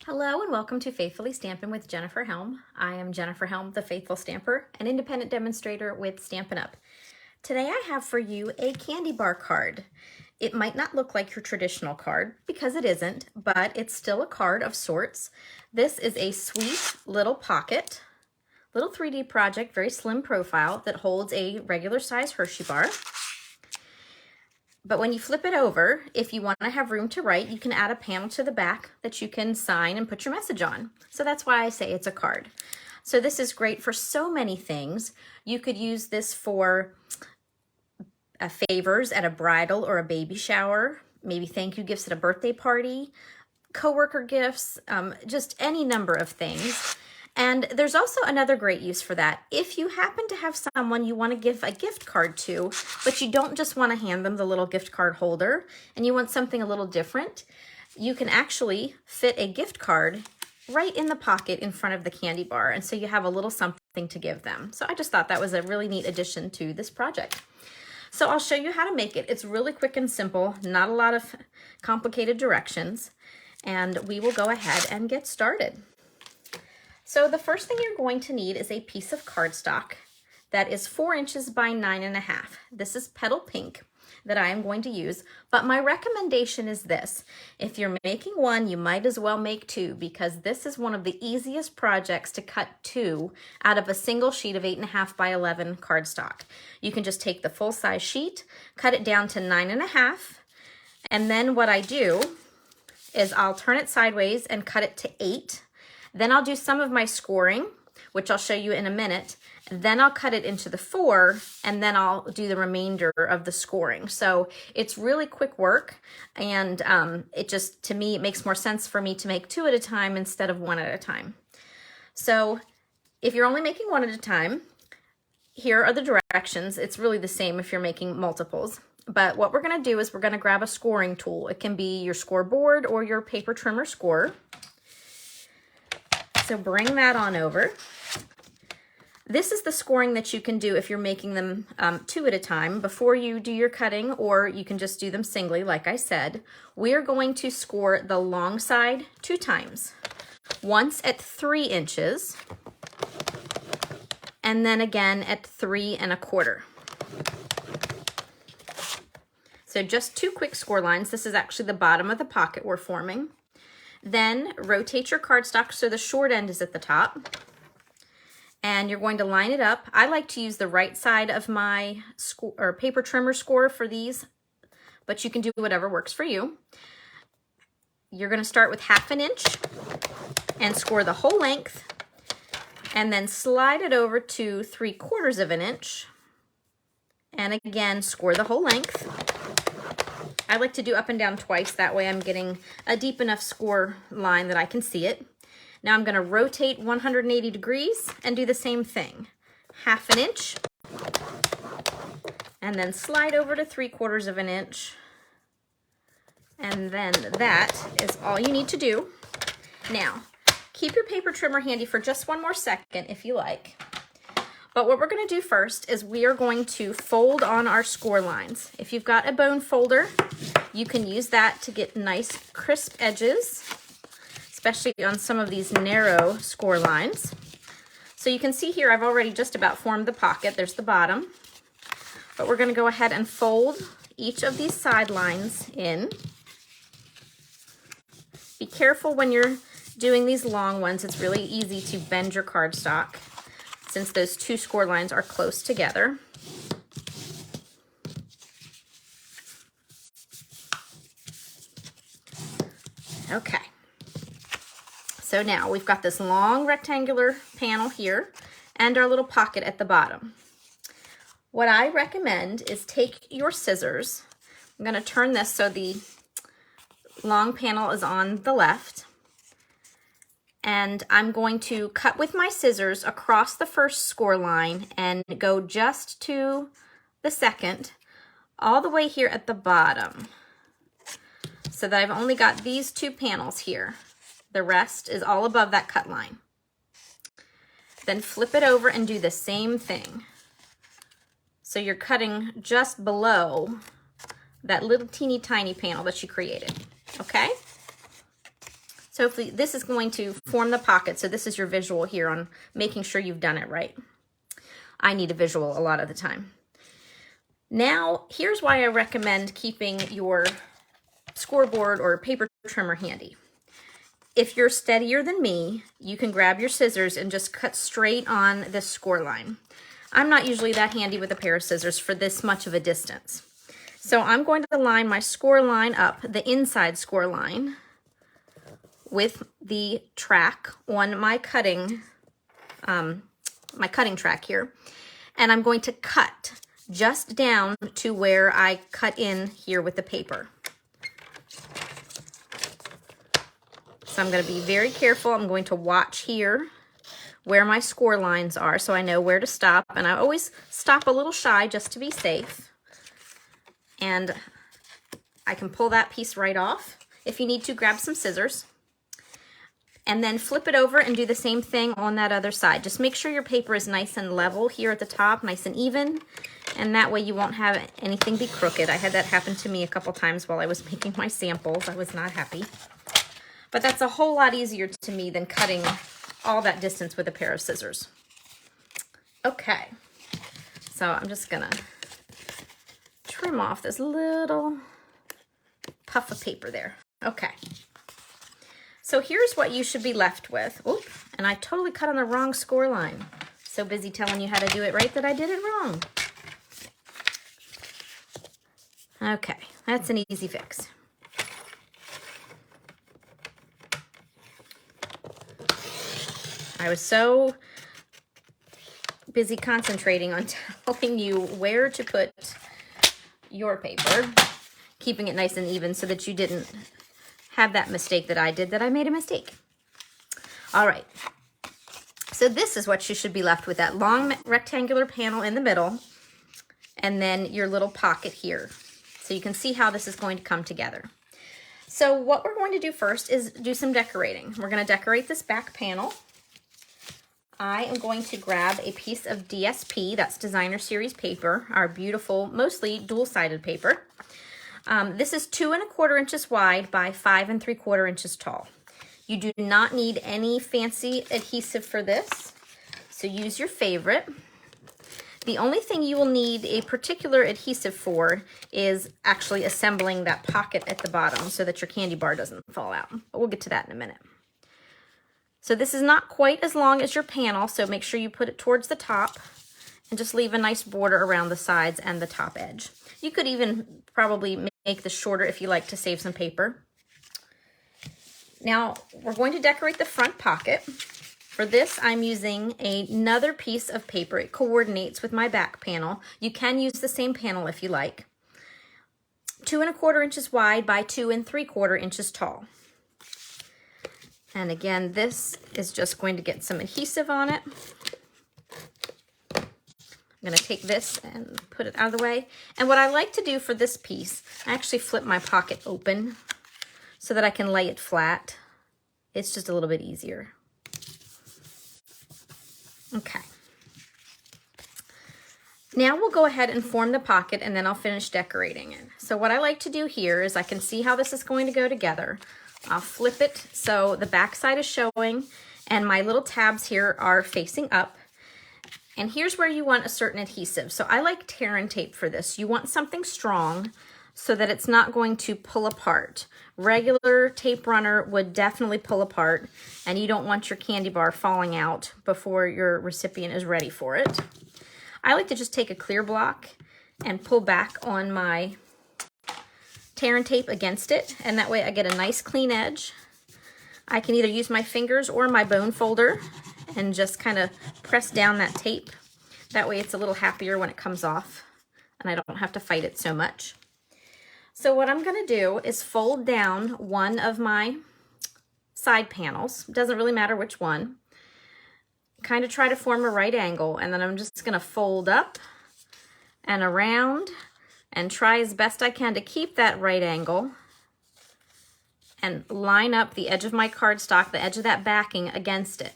Hello and welcome to Faithfully Stampin' with Jennifer Helm. I am Jennifer Helm, the Faithful Stamper, an independent demonstrator with Stampin' Up! Today I have for you a candy bar card. It might not look like your traditional card because it isn't, but it's still a card of sorts. This is a sweet little pocket, little 3D project, very slim profile that holds a regular size Hershey bar. But when you flip it over, if you want to have room to write, you can add a panel to the back that you can sign and put your message on. So that's why I say it's a card. So this is great for so many things. You could use this for favors at a bridal or a baby shower, maybe thank you gifts at a birthday party, coworker gifts, just any number of things. And there's also another great use for that. If you happen to have someone you want to give a gift card to, but you don't just want to hand them the little gift card holder and you want something a little different, you can actually fit a gift card right in the pocket in front of the candy bar. And so you have a little something to give them. So I just thought that was a really neat addition to this project. So I'll show you how to make it. It's really quick and simple, not a lot of complicated directions, and we will go ahead and get started. So the first thing you're going to need is a piece of cardstock that is 4 inches by 9.5. This is Petal Pink that I am going to use, but my recommendation is this. If you're making one, you might as well make two because this is one of the easiest projects to cut two out of a single sheet of 8.5 by 11 cardstock. You can just take the full size sheet, cut it down to 9.5, and then what I do is I'll turn it sideways and cut it to 8. Then I'll do some of my scoring, which I'll show you in a minute. Then I'll cut it into the 4, and then I'll do the remainder of the scoring. So it's really quick work, and it just, to me, it makes more sense for me to make 2 at a time instead of 1 at a time. So if you're only making 1 at a time, here are the directions. It's really the same if you're making multiples. But what we're going to do is we're going to grab a scoring tool. It can be your scoreboard or your paper trimmer scorer. So bring that on over. This is the scoring that you can do if you're making them 2 at a time before you do your cutting, or you can just do them singly, like I said. We are going to score the long side 2 times. Once at 3 inches, and then again at 3.25. So just 2 quick score lines. This is actually the bottom of the pocket we're forming. Then rotate your cardstock so the short end is at the top. And you're going to line it up. I like to use the right side of my paper trimmer score for these, but you can do whatever works for you. You're going to start with 1/2 inch and score the whole length, and then slide it over to 3/4 inch, and again score the whole length. I like to do up and down twice, that way I'm getting a deep enough score line that I can see it. Now I'm going to rotate 180 degrees and do the same thing. 1/2 inch, and then slide over to 3/4 inch, and then that is all you need to do. Now, keep your paper trimmer handy for just one more second if you like. But what we're going to do first is we are going to fold on our score lines. If you've got a bone folder, you can use that to get nice crisp edges, especially on some of these narrow score lines. So you can see here I've already just about formed the pocket. There's the bottom. But we're going to go ahead and fold each of these side lines in. Be careful when you're doing these long ones. It's really easy to bend your cardstock since those 2 score lines are close together. Okay. So now we've got this long rectangular panel here and our little pocket at the bottom. What I recommend is take your scissors. I'm going to turn this so the long panel is on the left. And I'm going to cut with my scissors across the first score line and go just to the second, all the way here at the bottom, so that I've only got these 2 panels here. The rest is all above that cut line. Then flip it over and do the same thing. So you're cutting just below that little teeny tiny panel that you created, okay? So hopefully this is going to form the pocket. So this is your visual here on making sure you've done it right. I need a visual a lot of the time. Now, here's why I recommend keeping your scoreboard or paper trimmer handy. If you're steadier than me, you can grab your scissors and just cut straight on this score line. I'm not usually that handy with a pair of scissors for this much of a distance. So I'm going to line my score line up, the inside score line, with the track on my cutting track here. And I'm going to cut just down to where I cut in here with the paper. So I'm going to be very careful. I'm going to watch here where my score lines are so I know where to stop. And I always stop a little shy just to be safe. And I can pull that piece right off. If you need to, grab some scissors. And then flip it over and do the same thing on that other side. Just make sure your paper is nice and level here at the top, nice and even. And that way you won't have anything be crooked. I had that happen to me a couple times while I was making my samples. I was not happy. But that's a whole lot easier to me than cutting all that distance with a pair of scissors. Okay, so I'm just gonna trim off this little puff of paper there. Okay, so here's what you should be left with. Oop, and I totally cut on the wrong score line. So busy telling you how to do it right that I did it wrong. Okay, that's an easy fix. I was so busy concentrating on telling you where to put your paper, keeping it nice and even so that you didn't have that mistake that I did, that I made a mistake. All right, so this is what you should be left with, that long rectangular panel in the middle, and then your little pocket here. So you can see how this is going to come together. So what we're going to do first is do some decorating. We're going to decorate this back panel. I am going to grab a piece of DSP, that's Designer Series paper, our beautiful, mostly dual-sided paper. This is 2 1/4 inches wide by 5 3/4 inches tall. You do not need any fancy adhesive for this, so use your favorite. The only thing you will need a particular adhesive for is actually assembling that pocket at the bottom so that your candy bar doesn't fall out. But we'll get to that in a minute. So this is not quite as long as your panel, so make sure you put it towards the top and just leave a nice border around the sides and the top edge. You could even probably make this shorter if you like to save some paper. Now we're going to decorate the front pocket. For this, I'm using another piece of paper. It coordinates with my back panel. You can use the same panel if you like. 2 1/4 inches wide by 2 3/4 inches tall. And again, this is just going to get some adhesive on it. I'm going to take this and put it out of the way. And what I like to do for this piece, I actually flip my pocket open so that I can lay it flat. It's just a little bit easier. Okay. Now we'll go ahead and form the pocket and then I'll finish decorating it. So what I like to do here is I can see how this is going to go together. I'll flip it so the back side is showing and my little tabs here are facing up. And here's where you want a certain adhesive. So I like tear and tape for this. You want something strong so that it's not going to pull apart. Regular tape runner would definitely pull apart and you don't want your candy bar falling out before your recipient is ready for it. I like to just take a clear block and pull back on my tear and tape against it, and that way I get a nice clean edge. I can either use my fingers or my bone folder and just kind of press down that tape. That way it's a little happier when it comes off and I don't have to fight it so much. So what I'm going to do is fold down one of my side panels. Doesn't really matter which one. Kind of try to form a right angle, and then I'm just going to fold up and around and try as best I can to keep that right angle and line up the edge of my cardstock, the edge of that backing against it.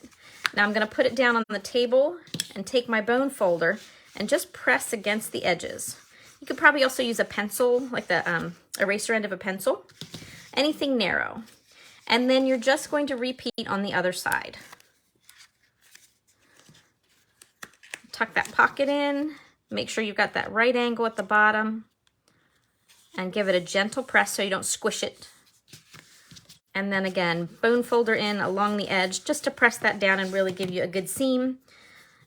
Now I'm going to put it down on the table and take my bone folder and just press against the edges. You could probably also use a pencil, like the eraser end of a pencil, anything narrow. And then you're just going to repeat on the other side. Tuck that pocket in, make sure you've got that right angle at the bottom, and give it a gentle press so you don't squish it. And then again, bone folder in along the edge just to press that down and really give you a good seam,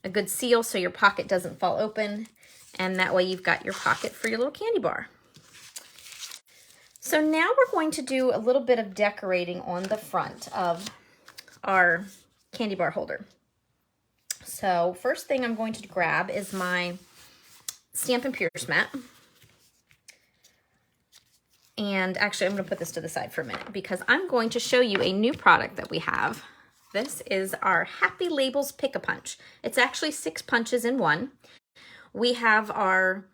a good seal so your pocket doesn't fall open. And that way you've got your pocket for your little candy bar. So now we're going to do a little bit of decorating on the front of our candy bar holder. So first thing I'm going to grab is my Stampin' Pierce mat. And actually, I'm going to put this to the side for a minute because I'm going to show you a new product that we have. This is our Happy Labels Pick-a-Punch. It's actually 6 punches in one. We have our,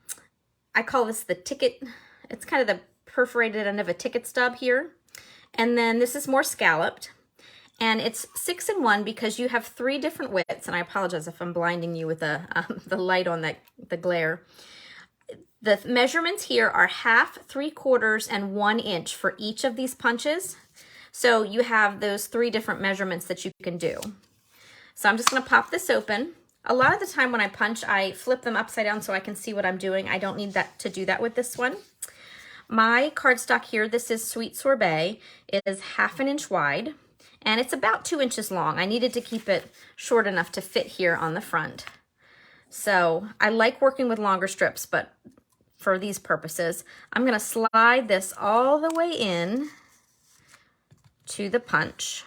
I call this the ticket, it's kind of the perforated end of a ticket stub here. And then this is more scalloped. And it's 6 in 1 because you have 3 different widths. And I apologize if I'm blinding you with the light on the glare. The measurements here are 1/2, 3/4, and 1 inch for each of these punches. So you have those 3 different measurements that you can do. So I'm just going to pop this open. A lot of the time when I punch, I flip them upside down so I can see what I'm doing. I don't need to do that with this one. My cardstock here, this is Sweet Sorbet. It is 1/2 inch wide, and it's about 2 inches long. I needed to keep it short enough to fit here on the front. So I like working with longer strips, but for these purposes, I'm going to slide this all the way in to the punch.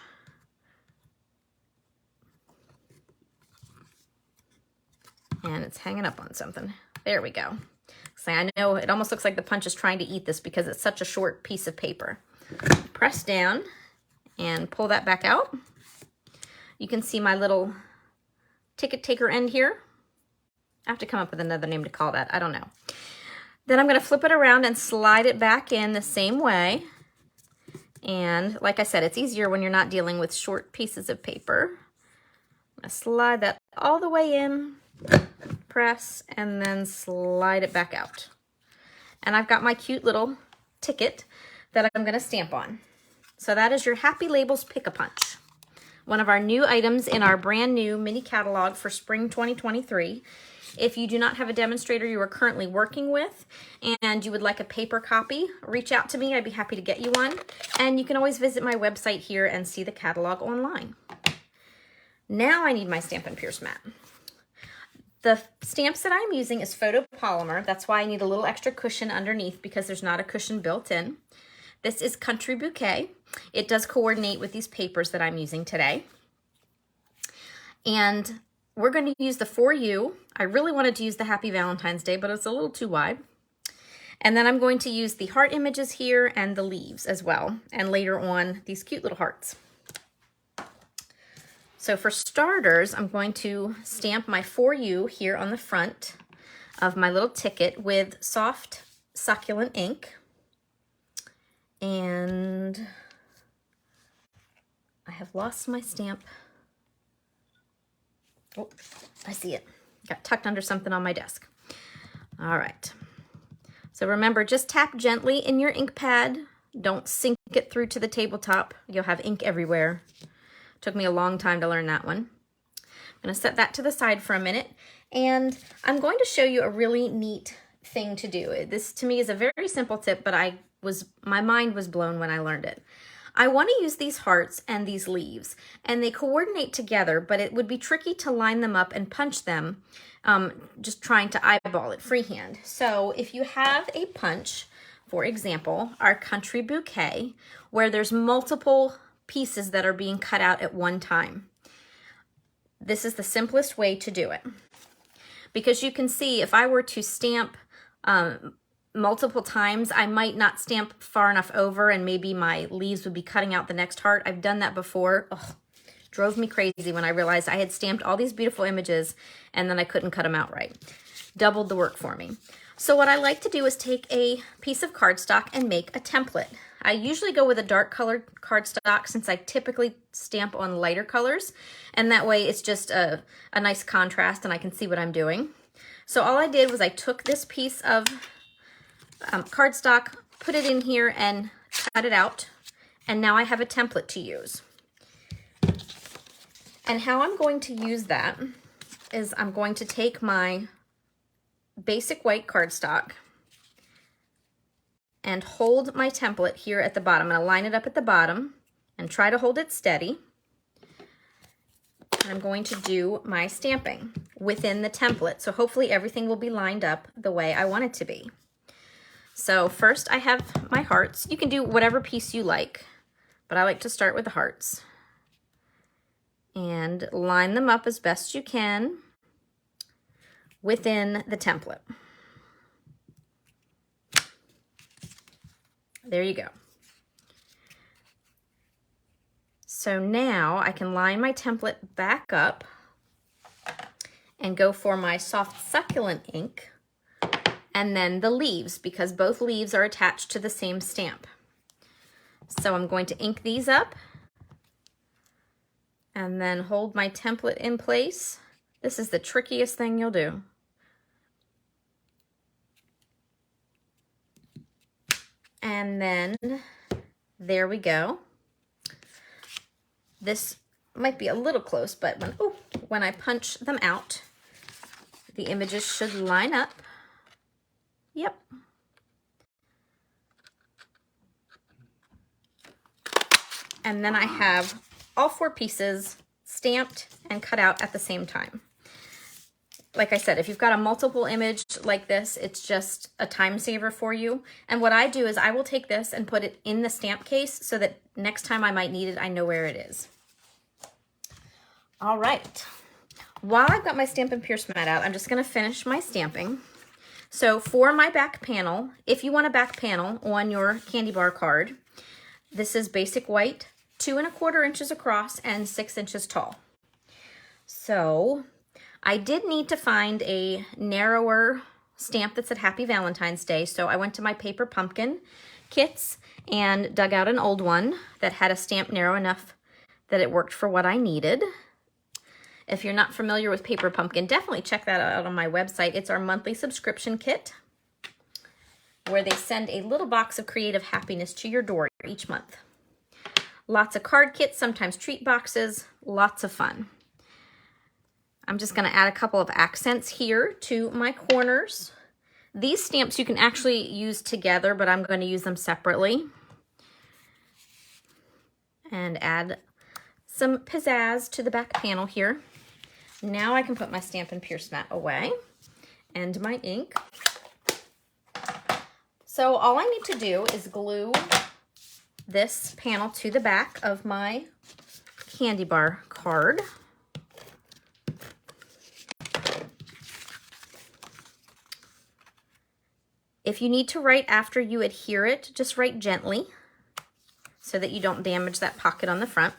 And it's hanging up on something. There we go. So I know it almost looks like the punch is trying to eat this because it's such a short piece of paper. Press down and pull that back out. You can see my little ticket taker end here. I have to come up with another name to call that. I don't know. Then I'm going to flip it around and slide it back in the same way. And like I said, it's easier when you're not dealing with short pieces of paper. I'm going to slide that all the way in, press, and then slide it back out. And I've got my cute little ticket that I'm going to stamp on. So that is your Happy Labels Pick-a-Punch. One of our new items in our brand new mini catalog for spring 2023. If you do not have a demonstrator you are currently working with and you would like a paper copy, reach out to me. I'd be happy to get you one. And you can always visit my website here and see the catalog online. Now I need my Stampin' Pierce mat. The stamps that I'm using is photopolymer. That's why I need a little extra cushion underneath because there's not a cushion built in. This is Country Bouquet. It does coordinate with these papers that I'm using today. And we're going to use the For You. I really wanted to use the Happy Valentine's Day, but it's a little too wide. And then I'm going to use the heart images here and the leaves as well. And later on, these cute little hearts. So for starters, I'm going to stamp my For You here on the front of my little ticket with soft, succulent ink. And I have lost my stamp. Oh, I see it. Got tucked under something on my desk. All right. So remember, just tap gently in your ink pad. Don't sink it through to the tabletop. You'll have ink everywhere. Took me a long time to learn that one. I'm going to set that to the side for a minute. And I'm going to show you a really neat thing to do. This to me is a very simple tip, but my mind was blown when I learned it. I want to use these hearts and these leaves, and they coordinate together, but it would be tricky to line them up and punch them, just trying to eyeball it freehand. So if you have a punch, for example, our Country Bouquet, where there's multiple pieces that are being cut out at one time, this is the simplest way to do it. Because you can see if I were to stamp multiple times, I might not stamp far enough over and maybe my leaves would be cutting out the next heart. I've done that before. Ugh, drove me crazy when I realized I had stamped all these beautiful images and then I couldn't cut them out right. Doubled the work for me. So what I like to do is take a piece of cardstock and make a template. I usually go with a dark colored cardstock since I typically stamp on lighter colors, and that way it's just a nice contrast and I can see what I'm doing. So all I did was I took this piece of cardstock, put it in here and cut it out. And now I have a template to use. And how I'm going to use that is I'm going to take my basic white cardstock and hold my template here at the bottom. I'm going to line it up at the bottom and try to hold it steady. And I'm going to do my stamping within the template. So hopefully everything will be lined up the way I want it to be. So first I have my hearts. You can do whatever piece you like, but I like to start with the hearts. And line them up as best you can within the template. There you go. So now I can line my template back up and go for my soft succulent ink and then the leaves, because both leaves are attached to the same stamp. So I'm going to ink these up and then hold my template in place. This is the trickiest thing you'll do. And then there we go. This might be a little close, but when I punch them out, the images should line up. Yep. And then I have all 4 pieces stamped and cut out at the same time. Like I said, if you've got a multiple image like this, it's just a time saver for you. And what I do is I will take this and put it in the stamp case so that next time I might need it, I know where it is. All right. While I've got my Stampin' Pierce mat out, I'm just going to finish my stamping. So for my back panel, if you want a back panel on your candy bar card, this is basic white, 2 1/4 inches across and 6 inches tall. So I did need to find a narrower stamp that said Happy Valentine's Day, so I went to my Paper Pumpkin kits and dug out an old one that had a stamp narrow enough that it worked for what I needed. If you're not familiar with Paper Pumpkin, definitely check that out on my website. It's our monthly subscription kit where they send a little box of creative happiness to your door each month. Lots of card kits, sometimes treat boxes, lots of fun. I'm just going to add a couple of accents here to my corners. These stamps you can actually use together, but I'm going to use them separately. And add some pizzazz to the back panel here. Now I can put my Stampin' Pierce mat away and my ink. So all I need to do is glue this panel to the back of my candy bar card. If you need to write after you adhere it, just write gently so that you don't damage that pocket on the front.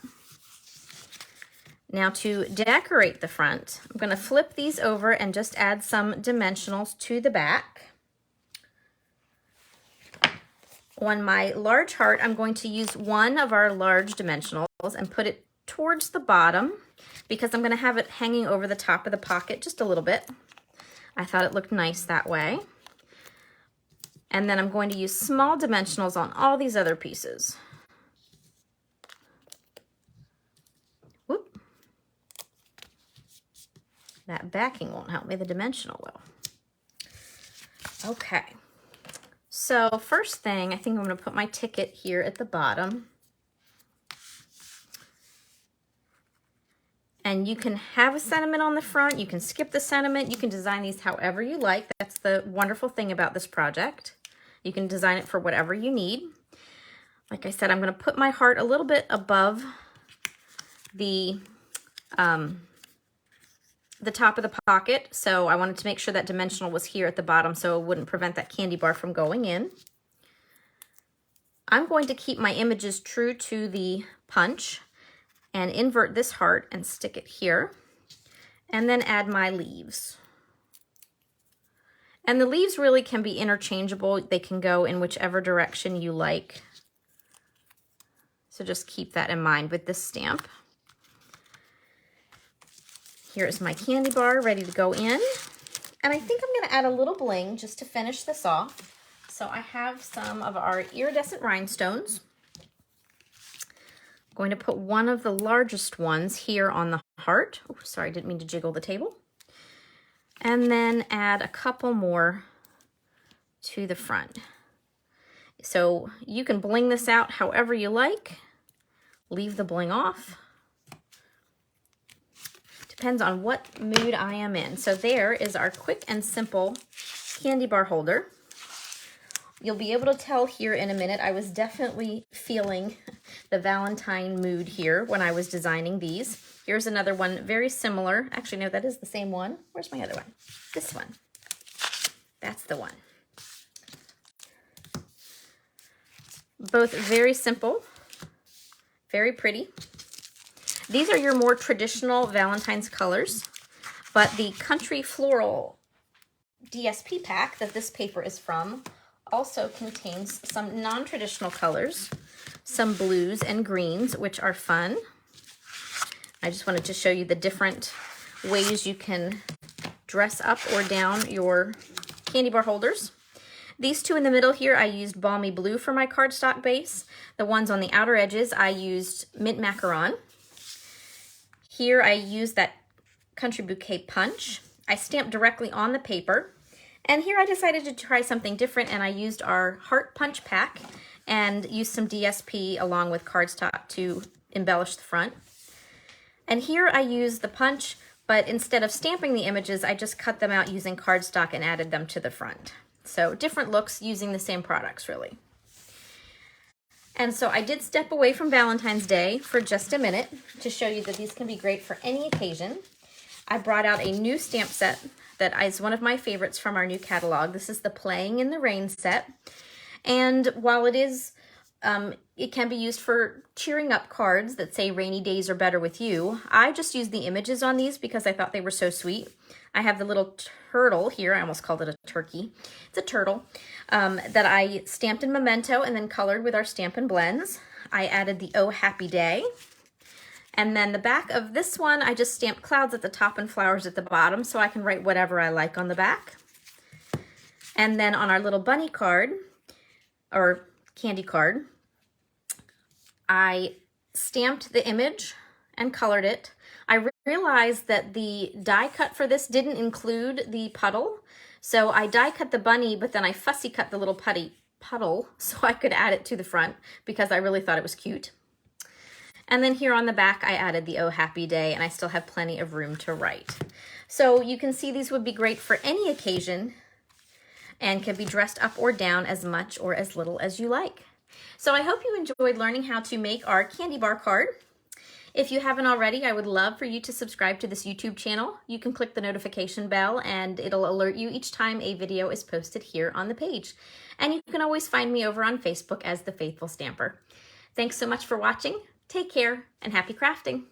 Now to decorate the front, I'm going to flip these over and just add some dimensionals to the back. On my large heart, I'm going to use one of our large dimensionals and put it towards the bottom because I'm going to have it hanging over the top of the pocket just a little bit. I thought it looked nice that way. And then I'm going to use small dimensionals on all these other pieces. Whoop. That backing won't help me, the dimensional will. Okay. So first thing, I think I'm going to put my ticket here at the bottom. And you can have a sentiment on the front, you can skip the sentiment, you can design these however you like. That's the wonderful thing about this project. You can design it for whatever you need. Like I said, I'm going to put my heart a little bit above the top of the pocket. So I wanted to make sure that dimensional was here at the bottom so it wouldn't prevent that candy bar from going in. I'm going to keep my images true to the punch and invert this heart and stick it here, and then add my leaves. And the leaves really can be interchangeable. They can go in whichever direction you like. So just keep that in mind with this stamp. Here's my candy bar ready to go in. And I think I'm gonna add a little bling just to finish this off. So I have some of our iridescent rhinestones. Going to put one of the largest ones here on the heart. Oh, sorry, didn't mean to jiggle the table. And then add a couple more to the front. So you can bling this out however you like. Leave the bling off. Depends on what mood I am in. So there is our quick and simple candy bar holder. You'll be able to tell here in a minute, I was definitely feeling the Valentine mood here when I was designing these. Here's another one very similar. Actually, no, that is the same one. Where's my other one? This one. That's the one. Both very simple, very pretty. These are your more traditional Valentine's colors, but the Country Floral DSP pack that this paper is from also contains some non-traditional colors, some blues and greens, which are fun. I just wanted to show you the different ways you can dress up or down your candy bar holders. These two in the middle here, I used Balmy Blue for my cardstock base. The ones on the outer edges, I used Mint Macaron. Here I used that Country Bouquet Punch. I stamped directly on the paper. And here I decided to try something different, and I used our Heart Punch pack and used some DSP along with cardstock to embellish the front. And here I used the punch, but instead of stamping the images, I just cut them out using cardstock and added them to the front. So different looks using the same products, really. And so I did step away from Valentine's Day for just a minute to show you that these can be great for any occasion. I brought out a new stamp set that is one of my favorites from our new catalog. This is the Playing in the Rain set. And while it is, it can be used for cheering up cards that say rainy days are better with you, I just used the images on these because I thought they were so sweet. I have the little turtle here. I almost called it a turkey. It's a turtle that I stamped in Memento and then colored with our Stampin' Blends. I added the Oh Happy Day. And then the back of this one, I just stamped clouds at the top and flowers at the bottom so I can write whatever I like on the back. And then on our little bunny card, or candy card, I stamped the image and colored it. I realized that the die cut for this didn't include the puddle. So I die cut the bunny, but then I fussy cut the little puddle so I could add it to the front because I really thought it was cute. And then here on the back, I added the Oh Happy Day, and I still have plenty of room to write. So you can see these would be great for any occasion and can be dressed up or down as much or as little as you like. So I hope you enjoyed learning how to make our candy bar card. If you haven't already, I would love for you to subscribe to this YouTube channel. You can click the notification bell and it'll alert you each time a video is posted here on the page. And you can always find me over on Facebook as The Faithful Stamper. Thanks so much for watching. Take care and happy crafting.